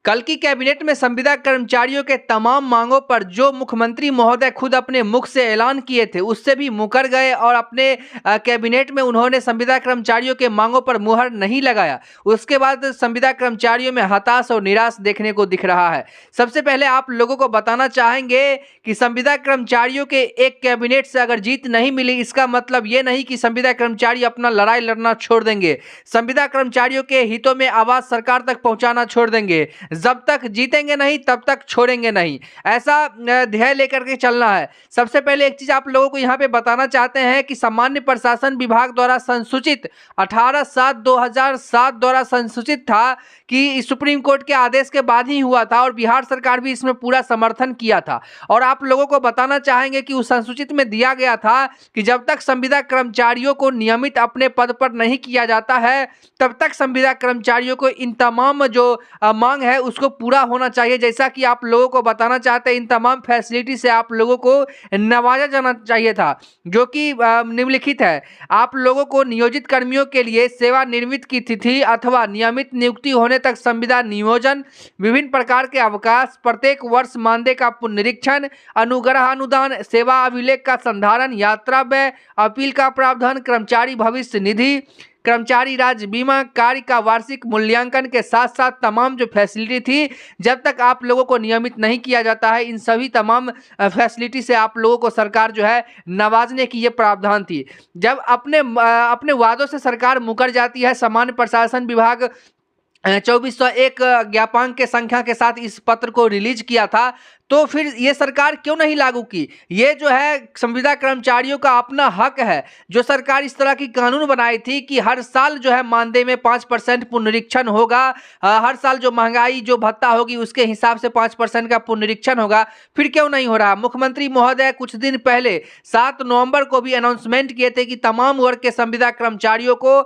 कल की कैबिनेट में संविदा कर्मचारियों के तमाम मांगों पर जो मुख्यमंत्री महोदय खुद अपने मुख से ऐलान किए थे उससे भी मुकर गए और अपने कैबिनेट में उन्होंने संविदा कर्मचारियों के मांगों पर मुहर नहीं लगाया। उसके बाद संविदा कर्मचारियों में हताश और निराश देखने को दिख रहा है। सबसे पहले आप लोगों को बताना चाहेंगे कि संविदा कर्मचारियों के एक कैबिनेट से अगर जीत नहीं मिली, इसका मतलब ये नहीं कि संविदा कर्मचारी अपना लड़ाई लड़ना छोड़ देंगे। संविदा कर्मचारियों के हितों में आवाज सरकार तक पहुंचाना छोड़ देंगे। जब तक जीतेंगे नहीं तब तक छोड़ेंगे नहीं, ऐसा ध्येय लेकर के चलना है। सबसे पहले एक चीज आप लोगों को यहाँ पे बताना चाहते हैं कि सामान्य प्रशासन विभाग द्वारा संसूचित 18/7/2007 द्वारा संसूचित था कि सुप्रीम कोर्ट के आदेश के बाद ही हुआ था और बिहार सरकार भी इसमें पूरा समर्थन किया था। और आप लोगों को बताना चाहेंगे कि उस संसूचित में दिया गया था कि जब तक संविदा कर्मचारियों को नियमित अपने पद पर नहीं किया जाता है तब तक संविदा कर्मचारियों को इन तमाम जो मांग है उसको पूरा होना चाहिए। जैसा कि आप लोगों को बताना चाहते हैं, इन तमाम फैसिलिटी से आप लोगों को नवाजा जाना चाहिए था, जो कि निम्नलिखित है। आप लोगों को नियोजित कर्मियों के लिए सेवानिवृत्त की तिथि अथवा नियमित नियुक्ति होने तक संविदा नियोजन, विभिन्न प्रकार के अवकाश, प्रत्येक वर्ष मानदेय का पुनरीक्षण, अनुग्रह अनुदान, सेवा अभिलेख का संधारण, यात्रा व्यय, अपील का प्रावधान, कर्मचारी भविष्य निधि, कर्मचारी राज्य बीमा, कार्य का वार्षिक मूल्यांकन के साथ साथ तमाम जो फैसिलिटी थी, जब तक आप लोगों को नियमित नहीं किया जाता है इन सभी तमाम फैसिलिटी से आप लोगों को सरकार जो है नवाजने की ये प्रावधान थी। जब अपने वादों से सरकार मुकर जाती है, सामान्य प्रशासन विभाग 2401 ज्ञापन के संख्या के साथ इस पत्र को रिलीज किया था, तो फिर ये सरकार क्यों नहीं लागू की? ये जो है संविदा कर्मचारियों का अपना हक है। जो सरकार इस तरह की कानून बनाई थी कि हर साल जो है मानदेय में 5% पुनरीक्षण होगा, हर साल जो महंगाई जो भत्ता होगी उसके हिसाब से 5% का पुनरीक्षण होगा, फिर क्यों नहीं हो रहा? मुख्यमंत्री महोदय कुछ दिन पहले 7 नवंबर को भी अनाउंसमेंट किए थे कि तमाम वर्ग के संविदा कर्मचारियों को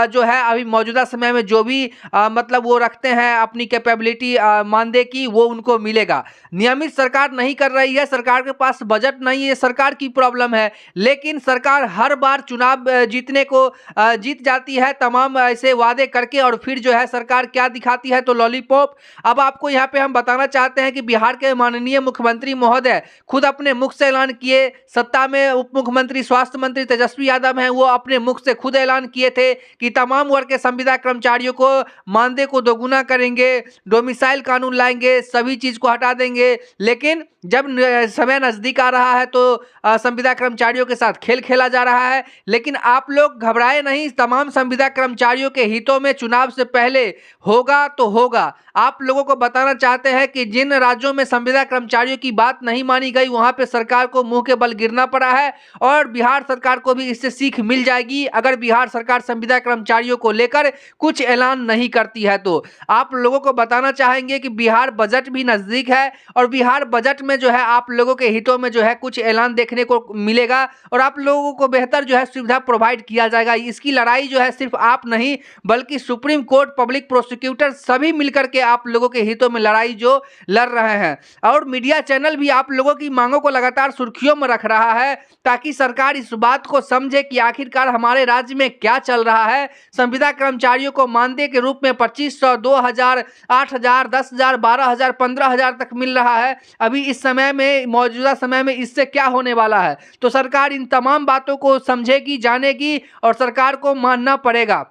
जो है अभी मौजूदा समय में जो भी मतलब वो रखते हैं अपनी कैपेबिलिटी मानदेय की, वो उनको मिलेगा। नियमित सरकार नहीं कर रही है, सरकार के पास बजट नहीं है, सरकार की प्रॉब्लम है। लेकिन सरकार हर बार चुनाव जीतने को जीत जाती है तमाम ऐसे वादे करके, और फिर जो है सरकार क्या दिखाती है? तो लॉलीपॉप। अब आपको यहाँ पे हम बताना चाहते हैं कि बिहार के माननीय मुख्यमंत्री महोदय खुद अपने मुख से ऐलान किए। सत्ता में उप मुख्यमंत्री स्वास्थ्य मंत्री तेजस्वी यादव हैं, वो अपने मुख से खुद ऐलान किए थे कि तमाम वर्ग के संविदा कर्मचारियों को मानदेय को दोगुना करेंगे, डोमिसाइल कानून लाएंगे, सभी चीज को हटा देंगे। लेकिन जब समय नजदीक आ रहा है तो संविदा कर्मचारियों के साथ खेल खेला जा रहा है। लेकिन आप लोग घबराए नहीं, तमाम संविदा कर्मचारियों के हितों में चुनाव से पहले होगा तो होगा। आप लोगों को बताना चाहते हैं कि जिन राज्यों में संविदा कर्मचारियों की बात नहीं मानी गई वहां पे सरकार को मुंह के बल गिरना पड़ा है, और बिहार सरकार को भी इससे सीख मिल जाएगी अगर बिहार सरकार संविदा कर्मचारियों को लेकर कुछ ऐलान नहीं करती है। तो आप लोगों को बताना चाहेंगे कि बिहार बजट भी नजदीक है, और बिहार बजट में जो है आप लोगों के हितों में जो है कुछ ऐलान देखने को मिलेगा, और आप लोगों को बेहतर जो है सुविधा प्रोवाइड किया जाएगा। इसकी लड़ाई जो है सिर्फ आप नहीं बल्कि सुप्रीम कोर्ट, पब्लिक प्रोसिक्यूटर सभी मिलकर के आप लोगों के हितों में लड़ाई जो लड़ रहे हैं। और मीडिया चैनल भी आप लोगों की मांगों को लगातार सुर्खियों में रख रहा है ताकि सरकार इस बात को समझे कि आखिरकार हमारे राज्य में क्या चल रहा है। संविदा कर्मचारियों को मानदेय के रूप में 2500, 2000, 8000, 10,000, 12,000, 15,000 तक मिल रहा है। अभी इस समय में, मौजूदा समय में इससे क्या होने वाला है? तो सरकार इन तमाम बातों को समझेगी, जानेगी, और सरकार को मानना पड़ेगा।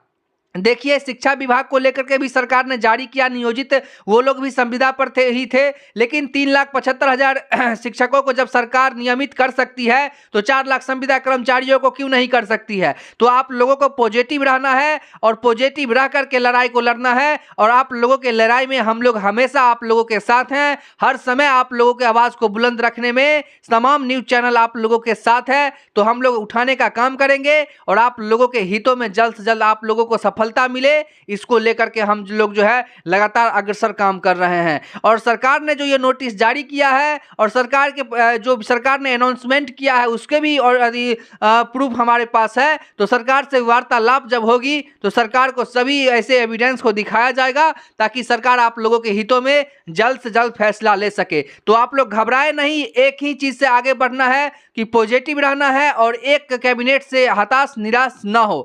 देखिए, शिक्षा विभाग को लेकर के भी सरकार ने जारी किया, नियोजित वो लोग भी संविदा पर थे, लेकिन 3,75,000 शिक्षकों को जब सरकार नियमित कर सकती है तो 4 लाख संविदा कर्मचारियों को क्यों नहीं कर सकती है? तो आप लोगों को पॉजिटिव रहना है और पॉजिटिव रह करके लड़ाई को लड़ना है, और आप लोगों के लड़ाई में हम लोग हमेशा आप लोगों के साथ हैं। हर समय आप लोगों के आवाज को बुलंद रखने में तमाम न्यूज चैनल आप लोगों के साथ है, तो हम लोग उठाने का काम करेंगे और आप लोगों के हितों में जल्द से जल्द आप लोगों को सफलता मिले, इसको लेकर के हम लोग जो है लगातार अग्रसर काम कर रहे हैं। और सरकार ने जो ये नोटिस जारी किया है और सरकार के जो सरकार ने अनाउंसमेंट किया है उसके भी और यदि प्रूफ हमारे पास है, तो सरकार से वार्तालाप जब होगी तो सरकार को सभी ऐसे एविडेंस को दिखाया जाएगा ताकि सरकार आप लोगों के हितों में जल्द से जल्द फैसला ले सके। तो आप लोग घबराए नहीं, एक ही चीज से आगे बढ़ना है कि पॉजिटिव रहना है और एक कैबिनेट से हताश निराश ना हो।